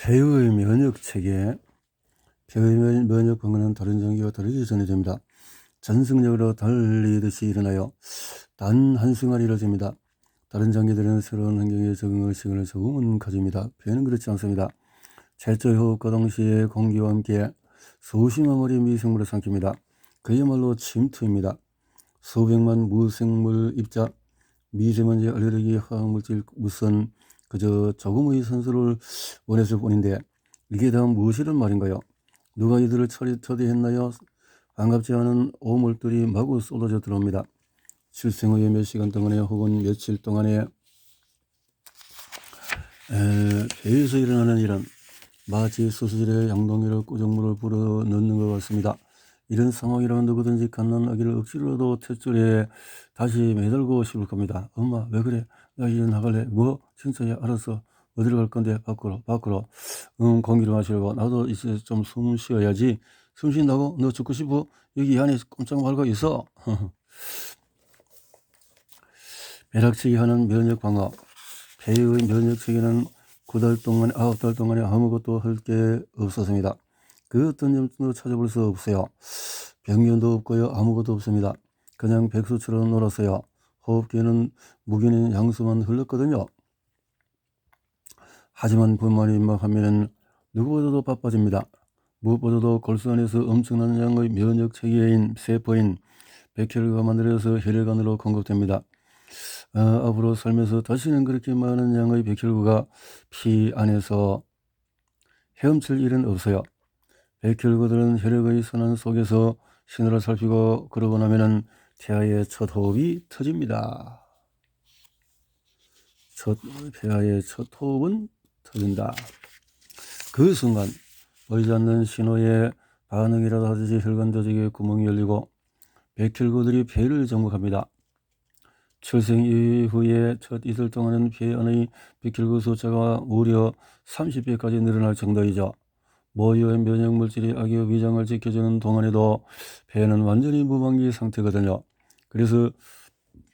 폐의 면역체계, 폐의 면역 반응은 다른 전기와 다르게 전해집니다. 전승력으로 달리듯이 일어나요. 단 한순간 이루어집니다. 다른 장기들은 새로운 환경에 적응할 시간을 조금은 가집니다. 폐는 그렇지 않습니다. 제초 호흡과 동시에 공기와 함께 수십만 마리의 미생물을 삼킵니다. 그야말로 침투입니다. 수백만 무생물 입자, 미세먼지, 알레르기, 화학물질, 우선 그저 조금의 산소를 원했을 뿐인데 이게 다 무엇이란 말인가요? 누가 이들을 처리했나요? 반갑지 않은 오물들이 마구 쏟아져 들어옵니다. 출생 후에 몇 시간 동안에 혹은 며칠 동안에 폐에서 일어나는 일은 마치 수수질에 양동이를 꾸정물을 불어 넣는 것 같습니다. 이런 상황이라면 누구든지 갓난 아기를 억지로라도 탯줄에 다시 매달고 싶을 겁니다. 엄마 왜 그래? 나 이제 나갈래. 뭐? 진짜야? 알았어. 어디로 갈 건데? 밖으로. 공기를 마시려고. 나도 이제 좀 숨 쉬어야지. 숨 쉰다고? 너 죽고 싶어? 여기 안에 꼼짝 말고 있어. 벼락치기 하는 면역 방어. 폐의 면역체계는 9달 동안, 9달 동안에 아무것도 할 게 없었습니다. 그 어떤 점도 찾아볼 수 없어요. 병변도 없고요. 아무것도 없습니다. 그냥 백수처럼 놀았어요. 호흡기에는 무기는 향수만 흘렀거든요. 하지만 분만이 임박하면 누구보다도 바빠집니다. 무엇보다도 골수 안에서 엄청난 양의 면역체계인 세포인 백혈구가 만들어서 혈액안으로 공급됩니다. 앞으로 살면서 다시는 그렇게 많은 양의 백혈구가 피 안에서 헤엄칠 일은 없어요. 백혈구들은 혈액의 선한 속에서 신호를 살피고 그러고 나면은 폐하의 첫 호흡이 터집니다. 폐하의 첫 호흡은 터진다. 그 순간 보이지 않는 신호에 반응이라도 하듯이 혈관 조직에 구멍이 열리고 백혈구들이 폐를 정복합니다. 출생 이후에 첫 이틀 동안은 폐 안의 백혈구 숫자가 무려 30배까지 늘어날 정도이죠. 모유의 면역물질이 아기의 위장을 지켜주는 동안에도 폐는 완전히 무방비 상태거든요. 그래서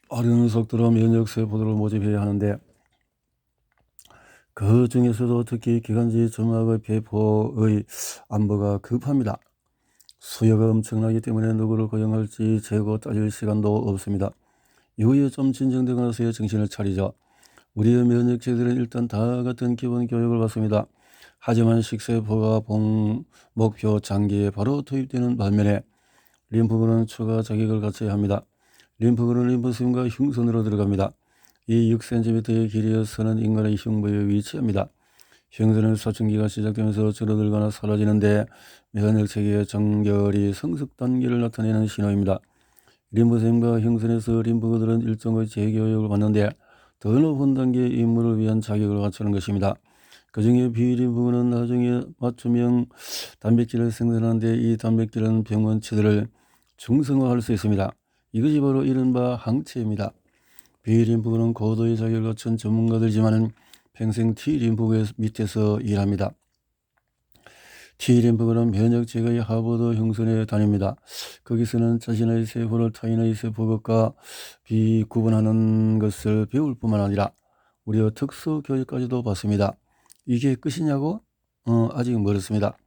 빠른 속도로 면역세포들을 모집해야 하는데 그 중에서도 특히 기관지 점막의 폐포의 안보가 급합니다. 수요가 엄청나기 때문에 누구를 고용할지 재고 따질 시간도 없습니다. 이후에 좀 진정되고 나서야 정신을 차리죠. 우리의 면역체들은 일단 다 같은 기본 교육을 받습니다. 하지만 식세포가 목표 장기에 바로 투입되는 반면에 림프구는 추가 자극을 갖춰야 합니다. 림프구는 림프심과 흉선으로 들어갑니다. 이 6cm의 길이의 선은 인간의 흉부에 위치합니다. 흉선은 사춘기가 시작되면서 줄어들거나 사라지는데 면역체계의 정결이 성숙 단계를 나타내는 신호입니다. 림프샘과 흉선에서 림프구들은 일종의 재교육을 받는데 더 높은 단계의 임무를 위한 자격을 갖추는 것입니다. 그 중에 비림프구는 나중에 맞춤형 단백질을 생산하는데 이 단백질은 병원체들을 중성화할 수 있습니다. 이것이 바로 이른바 항체입니다. 비림프구는 고도의 자격을 갖춘 전문가들이지만 평생 T림프구 밑에서 일합니다. T림프구는 면역체계의 하버드 흉선에 다닙니다. 거기서는 자신의 세포를 타인의 세포과 비구분하는 것을 배울 뿐만 아니라 무려 특수 교육까지도 받습니다. 이게 끝이냐고? 아직 멀었습니다.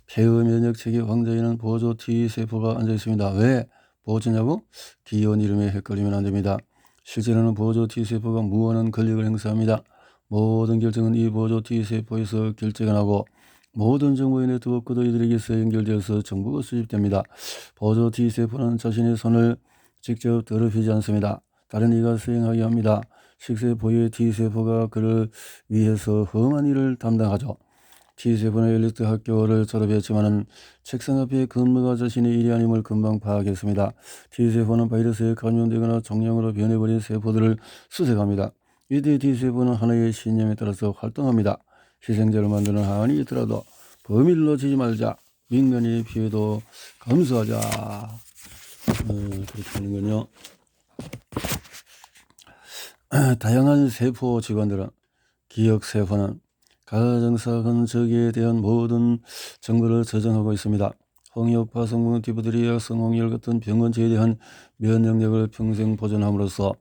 폐의 면역체계 황자에는 보조 T세포가 앉아있습니다. 왜 보조냐고? 기원 이름에 헷갈리면 안됩니다. 실제로는 보조 T세포가 무한한 권력을 행사합니다. 모든 결정은 이 보조 T세포에서 결정을 하고 모든 정보의 네트워크도 이들에게서 연결되어서 정보가 수집됩니다. 보조 T세포는 자신의 손을 직접 더럽히지 않습니다. 다른 이가 수행하게 합니다. 식세포의 T세포가 그를 위해서 험한 일을 담당하죠. T세포는 엘리트 학교를 졸업했지만 책상 앞에 근무가 자신의 일이 아님을 금방 파악했습니다. T세포는 바이러스에 감염되거나 종양으로 변해버린 세포들을 수색합니다. 이때 T세포는 하나의 신념에 따라서 활동합니다. 희생자를 만드는 한이 있더라도 범인을 놓치지 말자. 민간인의 피해도 감수하자. 그렇게 하는군요. 다양한 세포 직원들은 기억세포는 가정사 흔적에 대한 모든 정보를 저장하고 있습니다. 홍역, 파성분, 디프테리아, 성홍열 같은 병원체에 대한 면역력을 평생 보존함으로써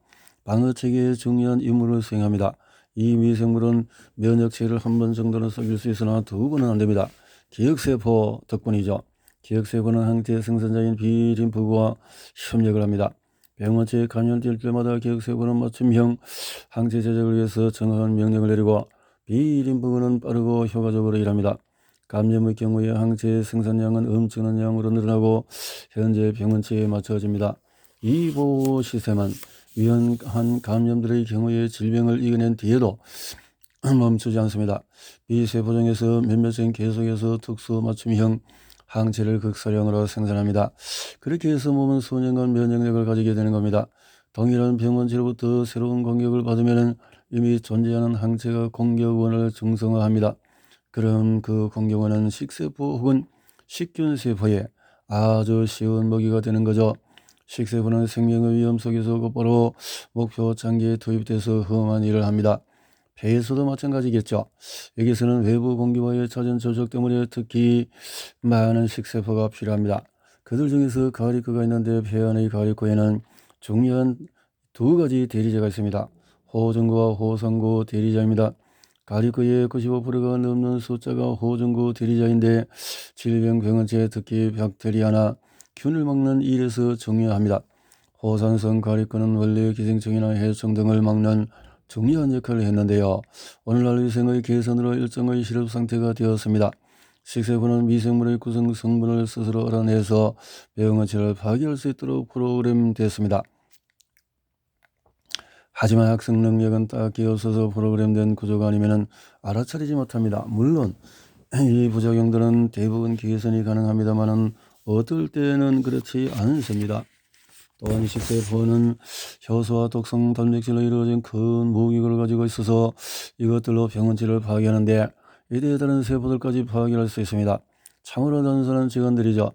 방어체계의 중요한 임무를 수행합니다. 이 미생물은 면역체계를 한 번 정도는 썩일 수 있으나 두 번은 안됩니다. 기억세포 덕분이죠. 기억세포는 항체 생산자인 B림프구와 협력을 합니다. 병원체에 감염될 때마다 기억세포는 맞춤형 항체 제작을 위해서 정확한 명령을 내리고 B림프구는 빠르고 효과적으로 일합니다. 감염의 경우에 항체 생산량은 엄청난 양으로 늘어나고 현재 병원체에 맞춰집니다. 이 보호 시스템은 위험한 감염들의 경우에 질병을 이겨낸 뒤에도 멈추지 않습니다. B세포 중에서 몇몇은 계속해서 특수 맞춤형 항체를 극사량으로 생산합니다. 그렇게 해서 몸은 수년간 면역력을 가지게 되는 겁니다. 동일한 병원체로부터 새로운 공격을 받으면 이미 존재하는 항체가 공격원을 중성화합니다. 그럼 그 공격원은 식세포 혹은 식균세포에 아주 쉬운 먹이가 되는 거죠. 식세포는 생명의 위험 속에서 곧바로 목표 장기에 투입돼서 험한 일을 합니다. 폐에서도 마찬가지겠죠. 여기서는 외부 공기와의 잦은 접촉 때문에 특히 많은 식세포가 필요합니다. 그들 중에서 가리코가 있는데 폐 안의 가리코에는 중요한 두 가지 대리자가 있습니다. 호중구와 호성구 대리자입니다. 가리코의 95%가 넘는 숫자가 호중구 대리자인데 질병병원체 특히 박테리아나 균을 막는 일에서 중요합니다. 호산성 가리코는 원래 기생충이나 해충 등을 막는 중요한 역할을 했는데요. 오늘날 위생의 개선으로 일정의 실업 상태가 되었습니다. 식세포는 미생물의 구성 성분을 스스로 알아내서 병원체를 파괴할 수 있도록 프로그램됐습니다. 하지만 학습 능력은 딱히 없어서 프로그램된 구조가 아니면 알아차리지 못합니다. 물론 이 부작용들은 대부분 개선이 가능합니다만 어떨 때는 그렇지 않습니다. 또한 식세포는 효소와 독성 단백질로 이루어진 큰 무기를 가지고 있어서 이것들로 병원체를 파괴하는데 이에 다른 세포들까지 파괴할 수 있습니다. 참으로 단순한 직원들이죠.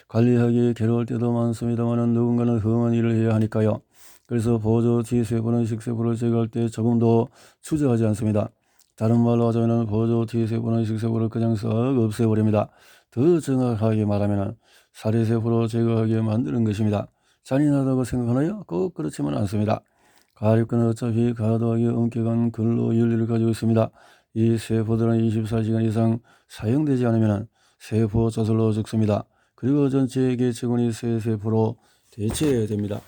관리하기 괴로울 때도 많습니다만 누군가는 험한 일을 해야 하니까요. 그래서 보조 T세포는 식세포를 제거할 때 조금도 주저하지 않습니다. 다른 말로 하자면 보조 T세포는 식세포를 그냥 싹 없애버립니다. 더 정확하게 말하면 사례세포로 제거하게 만드는 것입니다. 잔인하다고 생각하나요? 꼭 그렇지만 않습니다. 가립근은 어차피 과도하게 엄격한 근로윤리를 가지고 있습니다. 이 세포들은 24시간 이상 사용되지 않으면 세포 저절로 죽습니다. 그리고 전체 개체군이 새 세포로 대체됩니다.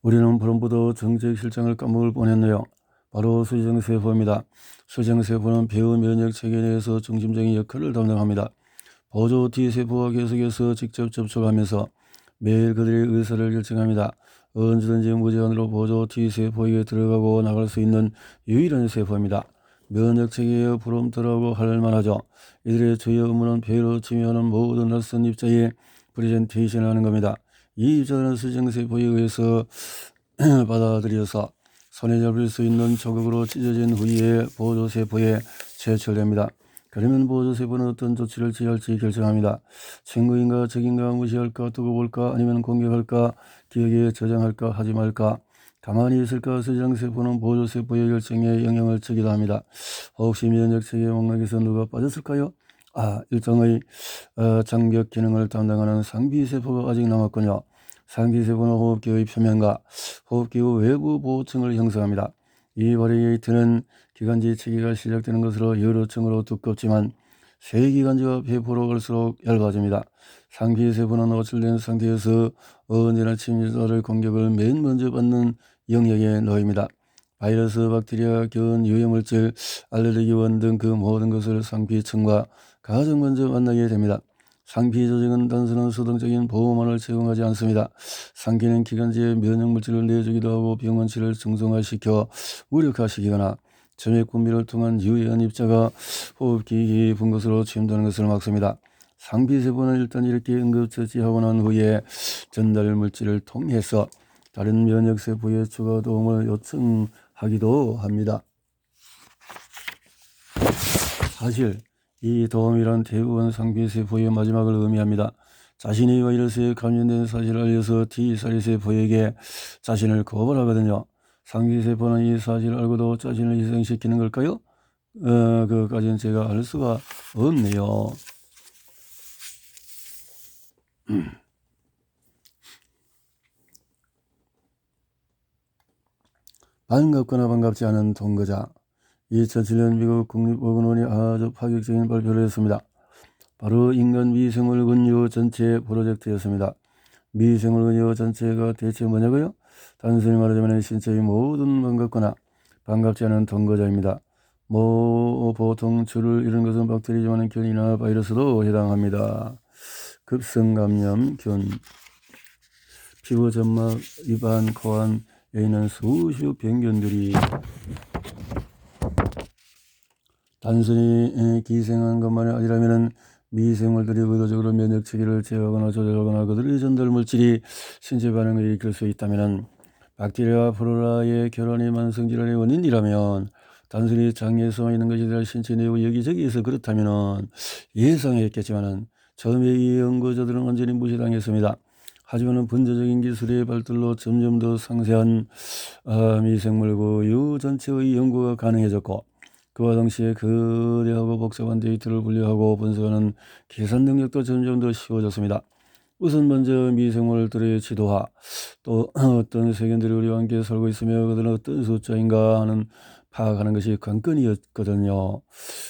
우리는 보름부터 정책 실장을 까먹을 뻔했네요. 바로 수정세포입니다. 수정세포는 배후 면역체계 내에서 중심적인 역할을 담당합니다. 보조 T세포와 계속해서 직접 접촉하면서 매일 그들의 의사를 결정합니다. 언제든지 무제한으로 보조 T세포에게 들어가고 나갈 수 있는 유일한 세포입니다. 면역체계의 프롬프터라고 할 만하죠. 이들의 주요 업무는 폐로 침입하는 모든 낯선 입자에 프레젠테이션을 하는 겁니다. 이 입자들은 수정세포에 의해서 받아들여서 손에 잡힐 수 있는 조각으로 찢어진 후에 보조세포에 제출됩니다. 그러면 보조세포는 어떤 조치를 취할지 결정합니다. 친구인가 적인가 무시할까 두고 볼까 아니면 공격할까 기억에 저장할까 하지 말까 가만히 있을까 수정세포는 보조세포의 결정에 영향을 주기도 합니다. 혹시 면역체계 맥락에서 누가 빠졌을까요? 일종의 장벽 기능을 담당하는 상비세포가 아직 남았군요. 상비세포는 호흡기의 표면과 호흡기의 외부 보호층을 형성합니다. 이 바리게이트는 기관지 체계가 시작되는 것으로 여러 층으로 두껍지만 쇠기관지와 폐포로 갈수록 얇아집니다. 상비세포는 오출된 상태에서 언제나 침입자를 공격을 맨 먼저 받는 영역에 놓입니다. 바이러스, 박테리아, 균, 유해물질, 알레르기원 등 그 모든 것을 상비층과 가장 먼저 만나게 됩니다. 상비 조직은 단순한 수동적인 보호만을 제공하지 않습니다. 상기는 기관지에 면역물질을 내주기도 하고 병원체를 중성화시켜 무력화시키거나 점액분비를 통한 유해한 입자가 호흡기 깊은 곳으로 침투하는 것을 막습니다. 상비세포는 일단 이렇게 응급처치하고 난 후에 전달 물질을 통해서 다른 면역세포의 추가 도움을 요청하기도 합니다. 사실 이 도움이란 대부분 상비세포의 마지막을 의미합니다. 자신이 바이러스에 감염된 사실을 알려서 T사리세포에게 자신을 고발하거든요. 상비세포는 이 사실을 알고도 자신을 희생시키는 걸까요? 그까지는 제가 알 수가 없네요. 반갑거나 반갑지 않은 동거자. 2007년 미국 국립보건원이 아주 파격적인 발표를 했습니다. 바로 인간 미생물 근요 전체 프로젝트였습니다. 미생물 근요 전체가 대체 뭐냐고요? 단순히 말하자면 신체의 모든 반갑거나 반갑지 않은 동거자입니다. 보통 주를 이루는 것은 박테리지만 균이나 바이러스도 해당합니다. 급성 감염, 균, 피부 점막, 입안, 코안에 있는 수십 병균들이 단순히 기생한 것만이 아니라면 미생물들이 의도적으로 면역 체계를 제어하거나 조절하거나 그들의 전달 물질이 신체 반응을 일으킬 수 있다면 박테리아와 플로라의 결혼이 만성질환의 원인이라면 단순히 장에서만 있는 것이 아니라 신체 내부 여기저기에서 그렇다면 예상했겠지만 처음에 이 연구자들은 완전히 무시당했습니다. 하지만 분자적인 기술의 발달로 점점 더 상세한 미생물 고유 전체의 연구가 가능해졌고 그와 동시에 거대하고 복잡한 데이터를 분류하고 분석하는 계산 능력도 점점 더 쉬워졌습니다. 우선 먼저 미생물들의 지도화, 또 어떤 세균들이 우리와 함께 살고 있으며 그들은 어떤 숫자인가 하는 파악하는 것이 관건이었거든요.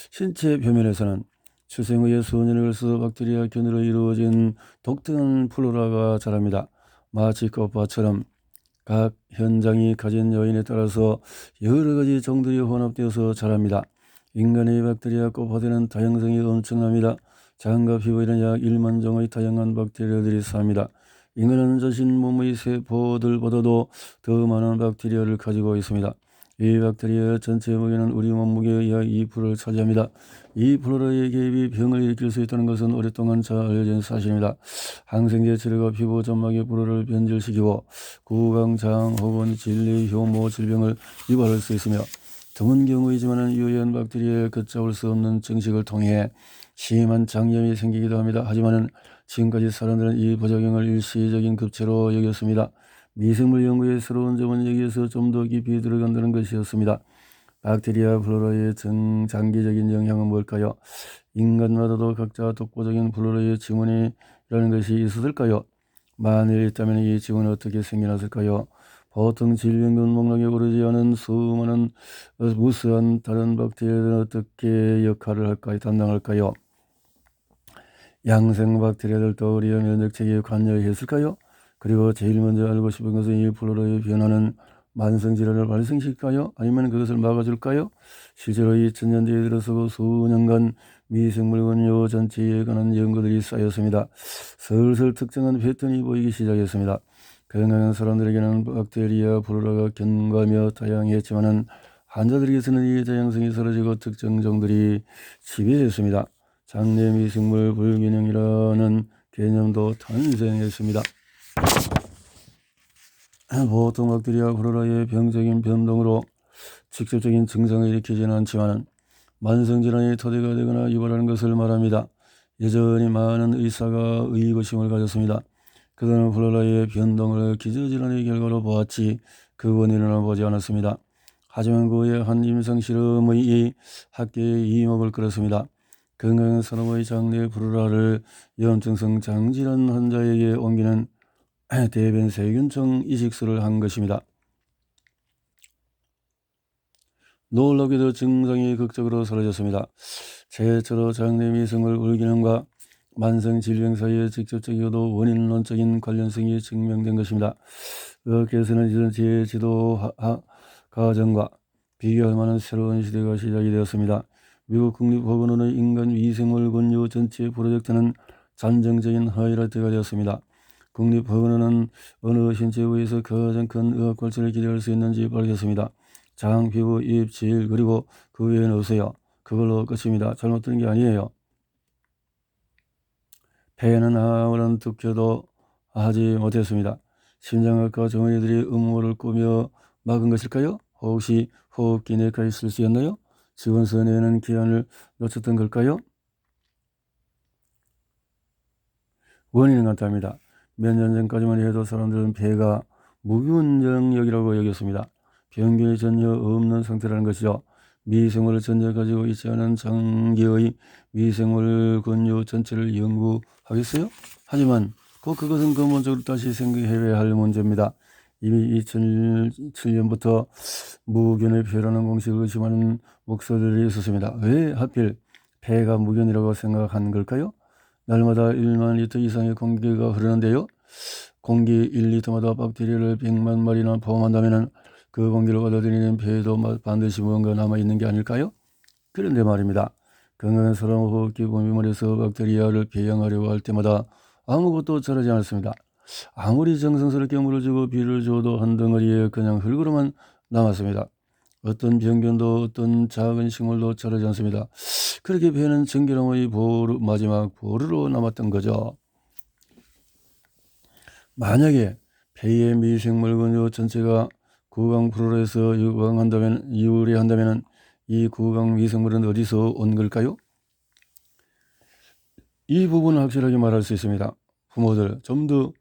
신체 표면에서는 출생 후에 수년을 걸쳐서 박테리아 균으로 이루어진 독특한 플로라가 자랍니다. 마치 꽃밭처럼 각 현장이 가진 요인에 따라서 여러 가지 종들이 혼합되어서 자랍니다. 인간의 박테리아 꽃밭에는 다양성이 엄청납니다. 장과 피부에는 약 1만 종의 다양한 박테리아들이 삽니다. 인간은 자신 몸의 세포들보다도 더 많은 박테리아를 가지고 있습니다. 이 박테리아 전체 무게는 우리 몸무게의 약 2%를 차지합니다. 이 플로라의 개입이 병을 일으킬 수 있다는 것은 오랫동안 잘 알려진 사실입니다. 항생제 치료가 피부 점막의 불호를 변질시키고 구강, 장 혹은 진리, 효모 질병을 유발할 수 있으며 드문 경우이지만 유해한 박테리아에 걷잡을 수 없는 증식을 통해 심한 장염이 생기기도 합니다. 하지만 지금까지 사람들은 이 부작용을 일시적인 급체로 여겼습니다. 미생물 연구의 새로운 점은 여기에서 좀 더 깊이 들어간다는 것이었습니다. 박테리아 플로라의 장기적인 영향은 뭘까요? 인간마다도 각자 독보적인 플로라의 지문이라는 것이 있었을까요? 만일 있다면 이 지문은 어떻게 생겨났을까요? 보통 질병균 목록에 오르지 않은 수많은 무수한 다른 박테리아들은 어떻게 역할을 할까요? 담당할까요? 양생 박테리아들도 우리의 면역체계에 관여했을까요? 그리고 제일 먼저 알고 싶은 것은 이 플로라의 변화는 만성질환을 발생시킬까요? 아니면 그것을 막아줄까요? 실제로 2000년대에 들어서 수년간 미생물 근요 전체에 관한 연구들이 쌓였습니다. 슬슬 특정한 패턴이 보이기 시작했습니다. 건강한 사람들에게는 박테리아 플로라가 견고하며 다양했지만 환자들에게서는 이 다양성이 사라지고 특정 종들이 지배했습니다. 장내 미생물 불균형이라는 개념도 탄생했습니다. 보통 박테리아 플로라의 병적인 변동으로 직접적인 증상을 일으키지는 않지만 만성질환의 토대가 되거나 유발하는 것을 말합니다. 여전히 많은 의사가 의구심을 가졌습니다. 그들은 플로라의 변동을 기저질환의 결과로 보았지 그 원인을 보지 않았습니다. 하지만 그 후에 한 임상실험의 학계의 이목을 끌었습니다. 건강한 사람의 장내 플로라를 염증성 장질환 환자에게 옮기는 대변 세균총 이식술을 한 것입니다. 놀랍게도 증상이 극적으로 사라졌습니다. 최초로 장내 미생물 불균형과 만성 질병 사이에 직접적이고도 원인론적인 관련성이 증명된 것입니다. 의학계에서는 이전 제지도 과정과 비교할 만한 새로운 시대가 시작이 되었습니다. 미국 국립보건원의 인간 미생물 근요 전체 프로젝트는 잠정적인 하이라이트가 되었습니다. 국립보건원은 어느 신체 부위에서 가장 큰 의학 발전을 기대할 수 있는지 밝혔습니다. 장, 피부, 입, 질 그리고 그 외에는 없어요. 그걸로 끝입니다. 잘못 들은 게 아니에요. 폐에는 아무런 투표도 하지 못했습니다. 심장학과 전문의들이 음모를 꾸며 막은 것일까요? 혹시 호흡기 내과의 실수였나요? 지원서 내는 기한을 놓쳤던 걸까요? 원인은 간단합니다. 몇 년 전까지만 해도 사람들은 폐가 무균형력이라고 여겼습니다. 병균이 전혀 없는 상태라는 것이죠. 미생물을 전혀 가지고 있지 않은 장기의 미생물 근요 전체를 연구하겠어요? 하지만 꼭 그것은 근본적으로 다시 생각해야 할 문제입니다. 이미 2007년부터 무견의 폐라는 공식을 의심하는 목소리들이 있었습니다. 왜 하필 폐가 무견이라고 생각한 걸까요? 날마다 1만 리터 이상의 공기가 흐르는데요. 공기 1리터마다 박테리아를 100만 마리나 포함한다면 그 공기를 받아들이는 폐에도 반드시 무언가 남아있는 게 아닐까요? 그런데 말입니다. 건강한 사람 호흡기 공기물에서 박테리아를 배양하려고 할 때마다 아무것도 자라지 않았습니다. 아무리 정성스럽게 물을 주고 비를 줘도 한 덩어리에 그냥 흙으로만 남았습니다. 어떤 병균도 어떤 작은 식물도 자라지 않습니다. 그렇게 배는 정결함의 마지막 보루로 남았던 거죠. 만약에 폐의 미생물 근육 전체가 구강 프로에서 유래한다면 이 구강 미생물은 어디서 온 걸까요? 이 부분은 확실하게 말할 수 있습니다. 부모들 좀 더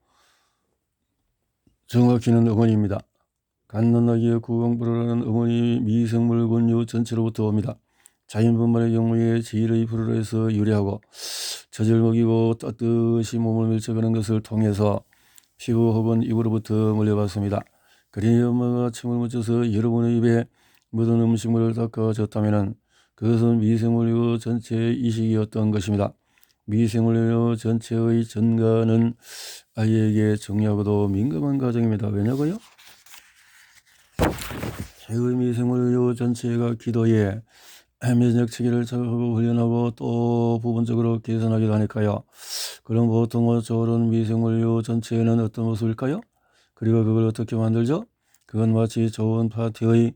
정확히는 어머니입니다. 갓난아기의 구강 프로라는 어머니 미생물 근육 전체로부터 옵니다. 자연 분만의 경우에 제1의 프로에서 유래하고 젖을 먹이고 떳떳이 몸을 밀착하는 것을 통해서 피부 혹은 입으로부터 물려받습니다. 그러니 엄마가 침을 묻혀서 여러분의 입에 묻은 음식물을 닦아줬다면 그것은 미생물류 전체의 이식이었던 것입니다. 미생물류 전체의 전가는 아이에게 중요하고도 민감한 과정입니다. 왜냐고요? 폐의 미생물류 전체가 기도에 면역 체계를 자극하고 훈련하고 또 부분적으로 개선하기도 하니까요. 그럼 보통 저런 미생물류 전체는 어떤 모습일까요? 그리고 그걸 어떻게 만들죠? 그건 마치 좋은 파티의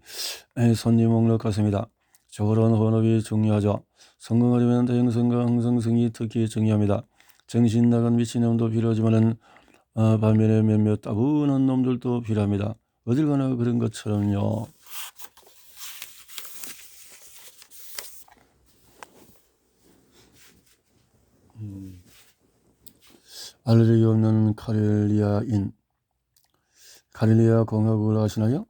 손님 목록 같습니다. 저런 혼합이 중요하죠. 성공하려면 다양성과 항상성이 특히 중요합니다. 정신 나간 미친놈도 필요하지만은 반면에 몇몇 따분한 놈들도 필요합니다. 어딜 가나 그런 것처럼요. 알레르기 없는 카렐리아 공화국을 아시나요?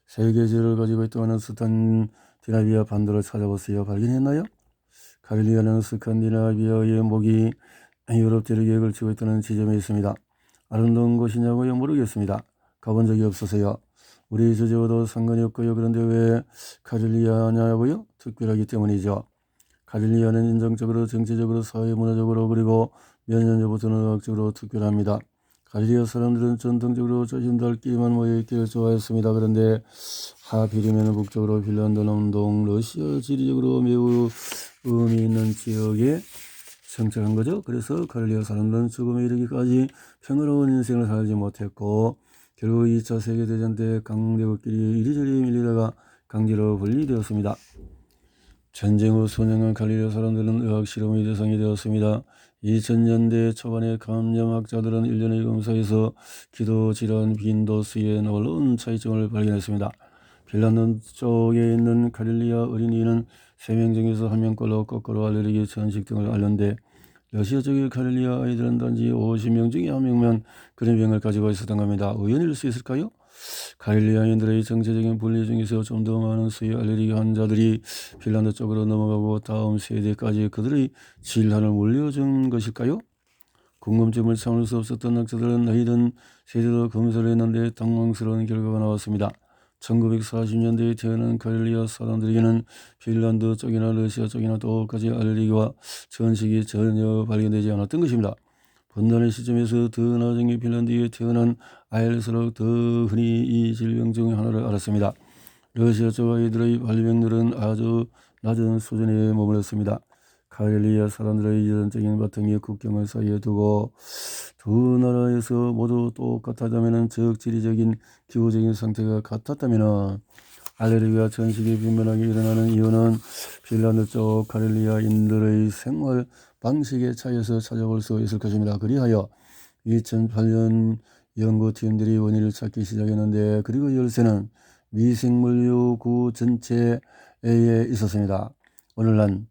세계지를 가지고 있다는 스칸디나비아 반도를 찾아보세요. 발견했나요? 카렐리아는 스칸디나비아의 목이 유럽 대륙에 걸치고 있다는 지점에 있습니다. 아름다운 곳이냐고요? 모르겠습니다. 가본 적이 없어서요. 우리 주제와도 상관이 없고요. 그런데 왜 카렐리아냐고요? 특별하기 때문이죠. 카렐리아는 인종적으로, 정치적으로, 사회문화적으로 그리고 몇 년 전부터는 의학적으로 특별합니다. 카렐리아 사람들은 전통적으로 자신들끼리만 모여있기를 좋아했습니다. 그런데 하필이면 북쪽으로 핀란드, 남동, 러시아 지리적으로 매우 의미 있는 지역에 정착한 거죠. 그래서 카렐리아 사람들은 죽음에 이르기까지 평화로운 인생을 살지 못했고 결국 2차 세계대전 때 강대국끼리 이리저리 밀리다가 강제로 분리되었습니다. 전쟁 후 수년간 카렐리아 사람들은 의학 실험의 대상이 되었습니다. 2000년대 초반에 감염학자들은 일련의 검사에서 기도, 질환, 빈도, 수에 놀라운 차이점을 발견했습니다. 핀란드 쪽에 있는 카렐리아 어린이는 3명 중에서 1명꼴로 거꾸로 알레르기, 전식 등을 앓는데 러시아 쪽의 카렐리아 아이들은 단지 50명 중에 1명만 그런 병을 가지고 있었던 겁니다. 우연일 수 있을까요? 카렐리아인들의 정체적인 분리 중에서 좀 더 많은 수의 알레르기 환자들이 핀란드 쪽으로 넘어가고 다음 세대까지 그들의 질환을 물려준 것일까요? 궁금증을 참을 수 없었던 학자들은 나이든 세대도 검사를 했는데 당황스러운 결과가 나왔습니다. 1940년대에 태어난 카렐리아 사람들에게는 핀란드 쪽이나 러시아 쪽이나 똑같이 알레르기와 전식이 전혀 발견되지 않았던 것입니다. 분단의 시점에서 더 나중에 핀란드에 태어난 아이일수록 더 흔히 이 질병 중 하나를 알았습니다. 러시아 쪽 아이들의 발병률은 아주 낮은 수준에 머물렀습니다. 카렐리아 사람들의 유전적인 바탕이 국경을 사이에 두고 두 나라에서 모두 똑같았다면 즉 지리적인 기후적인 상태가 같았다면 알레르기와 전식이 빈번하게 일어나는 이유는 핀란드 쪽 카렐리아인들의 생활 방식의 차이에서 찾아볼 수 있을 것입니다. 그리하여 2008년 연구팀들이 원인을 찾기 시작했는데 그리고 열쇠는 미생물류 구 전체에 있었습니다. 오늘날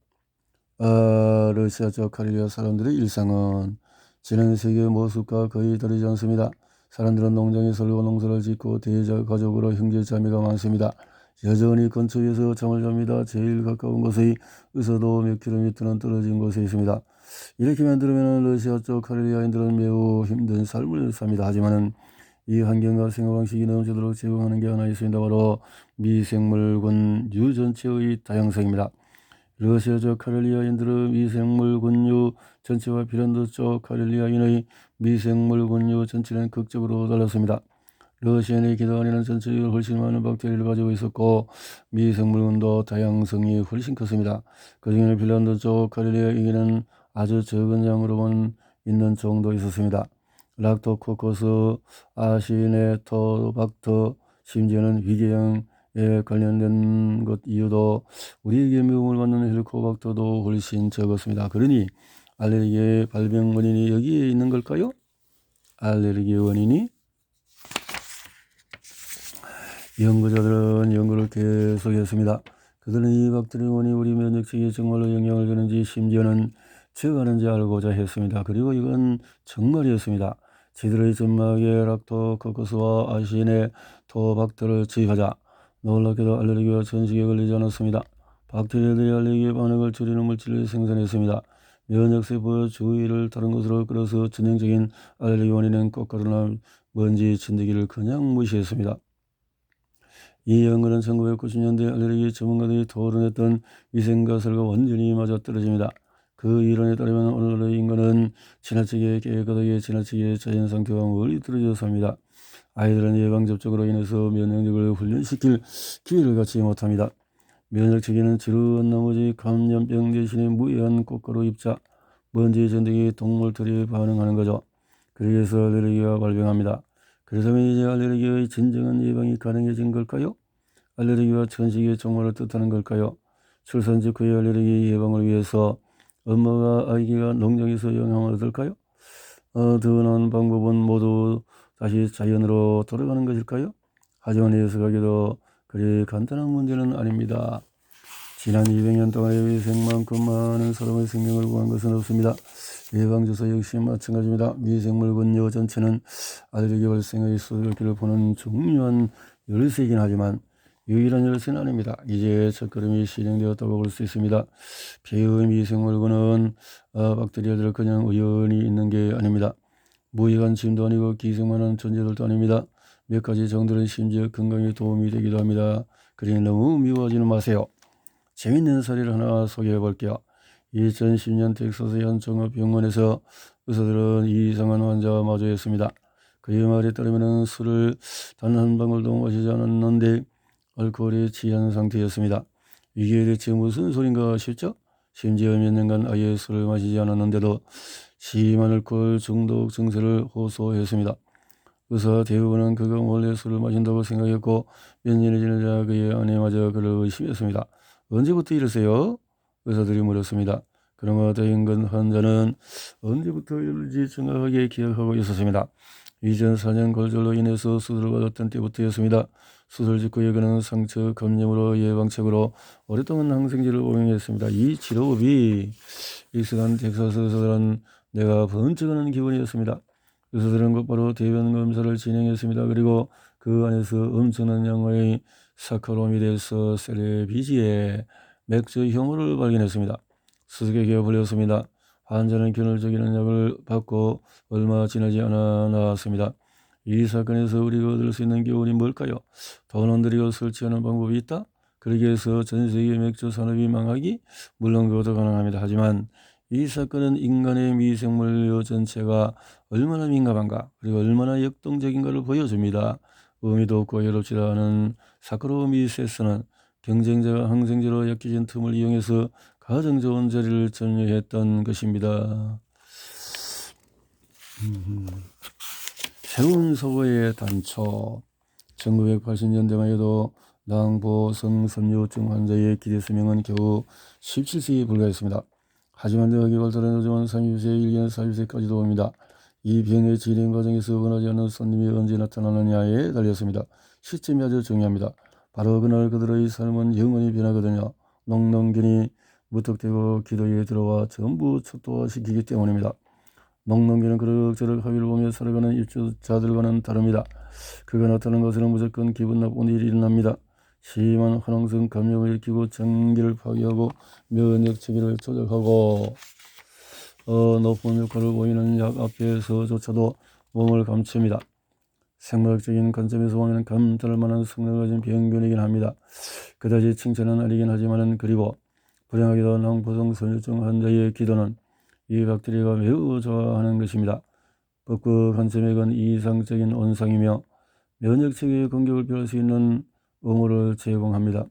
러시아 쪽 카렐리아 사람들의 일상은 지난 세기의 모습과 거의 다르지 않습니다. 사람들은 농장에 살고 농사를 짓고 대가족으로 형제자매가 많습니다. 여전히 근처에서 잠을 잡니다. 제일 가까운 곳의 의사도 몇 킬로미터는 떨어진 곳에 있습니다. 이렇게 만들면 러시아 쪽 카렐리아인들은 매우 힘든 삶을 삽니다. 하지만 이 환경과 생활방식이 넘치도록 제공하는 게 하나 있습니다. 바로 미생물군 유전체의 다양성입니다. 러시아적 카렐리아인들의 미생물군유 전체와 핀란드적 카렐리아인의 미생물군유 전체는 극적으로 달랐습니다. 러시아인의 기도 안에는 전체적으로 훨씬 많은 박테리아를 가지고 있었고 미생물군도 다양성이 훨씬 컸습니다. 그중에는 핀란드쪽 카렐리아에게는 아주 적은 양으로만 있는 종도 있었습니다. 락토코커스, 아시네토박터, 심지어는 위궤양에 관련된 것 이유도 우리에게 미움을 받는 헬리코박터도 훨씬 적었습니다. 그러니 알레르기의 발병 원인이 여기에 있는 걸까요? 알레르기의 원인이 연구자들은 연구를 계속했습니다. 그들은 이 박테리아 원인이 우리 면역체계에 정말로 영향을 주는지 심지어는 적하는지 알고자 했습니다. 그리고 이건 정말이었습니다. 지들의 점막에 락토코커스와 아시네토박터를 투입하자 놀랍게도 알레르기와 전식에 걸리지 않았습니다. 박테리아들이 알레르기의 반응을 줄이는 물질을 생산했습니다. 면역세포의 주위를 다른 곳으로 끌어서 전형적인 알레르기 원인은 꽃가루나 먼지, 진드기를 그냥 무시했습니다. 이 연구는 1990년대 알레르기 전문가들이 토론했던 위생가설과 완전히 맞아떨어집니다. 그 이론에 따르면 오늘날의 인간은 지나치게 깨끗하게 지나치게 자연상태와 멀리 떨어져 삽니다. 아이들은 예방접종으로 인해서 면역력을 훈련시킬 기회를 갖지 못합니다. 면역체계는 지루한 나머지 감염병 대신에 무해한 꽃가루 입자, 먼지, 전등이 동물털이 반응하는 거죠. 그래서 알레르기가 발병합니다. 그렇다면 이제 알레르기의 진정한 예방이 가능해진 걸까요? 알레르기와 전식의 종말을 뜻하는 걸까요? 출산 직후의 알레르기 예방을 위해서 엄마가 아기가 농장에서 영향을 얻을까요? 더 나은 방법은 모두 다시 자연으로 돌아가는 것일까요? 하지만 예측하기도 그리 간단한 문제는 아닙니다. 지난 200년 동안의 위생만큼 많은 사람의 생명을 구한 것은 없습니다. 예방주사 역시 마찬가지입니다. 미생물군요 전체는 알레르기 발생의 수수께끼를 보는 중요한 열쇠이긴 하지만 유일한 열쇠는 아닙니다. 이제 첫걸음이 실행되었다고 볼 수 있습니다. 폐의 미생물군은 박테리아들을 그냥 우연히 있는 게 아닙니다. 무익한 짐도 아니고 기생만한 존재들도 아닙니다. 몇 가지 정도는 심지어 건강에 도움이 되기도 합니다. 그러니 너무 미워하지는 마세요. 재밌는 사례를 하나 소개해 볼게요. 2010년 텍사스의 한 종합병원에서 의사들은 이상한 환자와 마주했습니다. 그의 말에 따르면 술을 단 한 방울도 마시지 않았는데 알코올에 취한 상태였습니다. 이게 대체 무슨 소린가 싶죠? 심지어 몇 년간 아예 술을 마시지 않았는데도 심한 알코올 중독 증세를 호소했습니다. 의사 대부분은 그가 원래 술을 마신다고 생각했고 몇 년이 지나자 그의 아내마저 그를 의심했습니다. 언제부터 이러세요? 의사들이 물었습니다. 그러나 다행인 건 환자는 언제부터일지 정확하게 기억하고 있었습니다. 2004년 골절로 인해서 수술을 받았던 때부터였습니다. 수술 직후에 그는 상처 감염으로 예방책으로 오랫동안 항생제를 복용했습니다. 이 치료법이 익숙한 텍사스 의사들은 내가 번쩍하는 기분이었습니다. 의사들은 곧바로 대변 검사를 진행했습니다. 그리고 그 안에서 엄청난 양의 사카로미데스 셀레비지의 맥주 혐오를 발견했습니다. 수수께끼가 풀렸습니다. 환자는 균을 죽이는 약을 받고 얼마 지나지 않아 나왔습니다. 이 사건에서 우리가 얻을 수 있는 교훈이 뭘까요? 돈 안 들이고 설치하는 방법이 있다? 그러기 위해서 전 세계 맥주 산업이 망하기? 물론 그것도 가능합니다. 하지만 이 사건은 인간의 미생물요 전체가 얼마나 민감한가 그리고 얼마나 역동적인가를 보여줍니다. 의미도 없고 외롭지 않은 사카로미세스는 경쟁자가 항생제로 약해진 틈을 이용해서 가장 좋은 자리를 점유했던 것입니다. 새로운 서구의 단초 1980년대만 해도 낭보성섬유증 환자의 기대 수명은 겨우 17세에 불과했습니다. 하지만 의학이 발달한 요즘은 30세, 1년 40세까지도 옵니다. 이 병의 진행 과정에서 원하지 않는 손님이 언제 나타나느냐에 달렸습니다. 시점이 아주 중요합니다. 바로 그날 그들의 삶은 영원히 변하거든요. 녹농균이 무턱대고 기도에 들어와 전부 초토화시키기 때문입니다. 녹농균은 그럭저럭 합의를 보며 살아가는 입주자들과는 다릅니다. 그가 나타나는 것은 무조건 기분 나쁜 일이 일어납니다. 심한 화농성 감염을 일으키고 전기를 파괴하고 면역체계를 조작하고 높은 효과를 보이는 약 앞에서조차도 몸을 감춥니다. 생물학적인 관점에서 보면 감탄할 만한 성능을 가진 병균이긴 합니다. 그다지 칭찬은 아니긴 하지만은 그리고 불행하게도 낭포성 선유증 환자의 기도는 이 박테리아가 매우 좋아하는 것입니다. 법과 관점액은 이상적인 온상이며 면역체계의 공격을 피할 수 있는 의무를 제공합니다.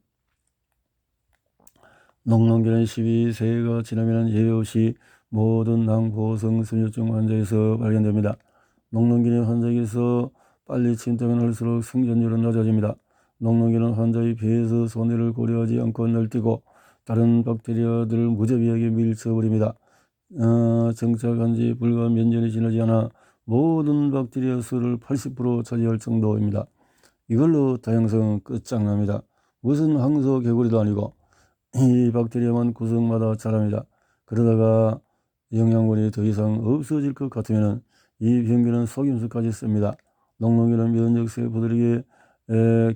녹농기는 12세가 지나면 예외 없이 모든 낭포성 선유증 환자에서 발견됩니다. 녹농기는 환자에게서 빨리 침투하면 할수록 생존율은 낮아집니다. 녹농기는 환자의 폐에서 손해를 고려하지 않고 날뛰고 다른 박테리아들을 무자비하게 밀쳐버립니다. 정착한 지 불과 몇 년이 지나지 않아 모든 박테리아 수를 80% 차지할 정도입니다. 이걸로 다양성은 끝장납니다. 무슨 황소 개구리도 아니고 이 박테리아만 구석마다 자랍니다. 그러다가 영양분이 더 이상 없어질 것 같으면 이 병균은 속임수까지 씁니다. 녹농기는 면역세포들에게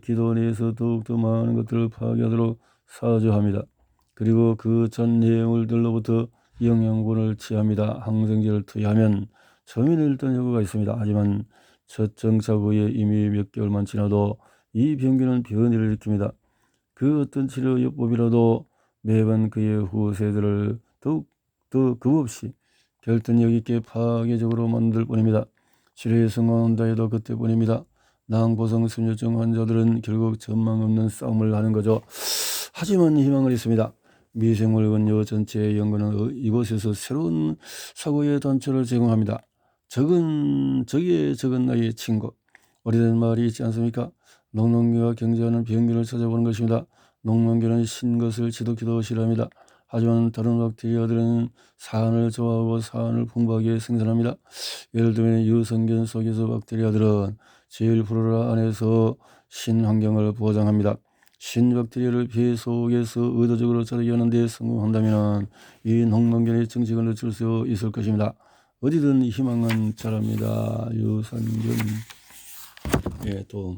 기도 내에서 더욱더 많은 것들을 파괴하도록 사주합니다. 그리고 그 전 내용물들로부터 영양분을 취합니다. 항생제를 투여하면 처음에는 일단 효과가 있습니다. 하지만 첫 정착 후에 이미 몇 개월만 지나도 이 병균은 변이를 일으킵니다. 그 어떤 치료요법이라도 매번 그의 후세들을 더욱 겁없이 결단력 있게 파괴적으로 만들 뿐입니다. 치료에 성공한다 해도 그때뿐입니다. 낭포성 선유증 환자들은 결국 전망 없는 싸움을 하는 거죠. 하지만 희망은 있습니다. 미생물 원료 전체의 연구는 이곳에서 새로운 사고의 단초를 제공합니다. 적의 적은 나이의 친구, 오래된 말이 있지 않습니까? 녹농기와 경쟁하는 병균을 찾아보는 것입니다. 녹농기는 신 것을 지독히도 싫어합니다. 하지만 다른 박테리아들은 산을 좋아하고 산을 풍부하게 생산합니다. 예를 들면 유성균 속에서 박테리아들은 제일 플로라 안에서 신환경을 보장합니다. 신박테리아를 폐 속에서 의도적으로 자라게 하는 데 성공한다면 이 녹농균의 정책을 늦출 수 있을 것입니다. 어디든 희망은 자랍니다. 유산균. 또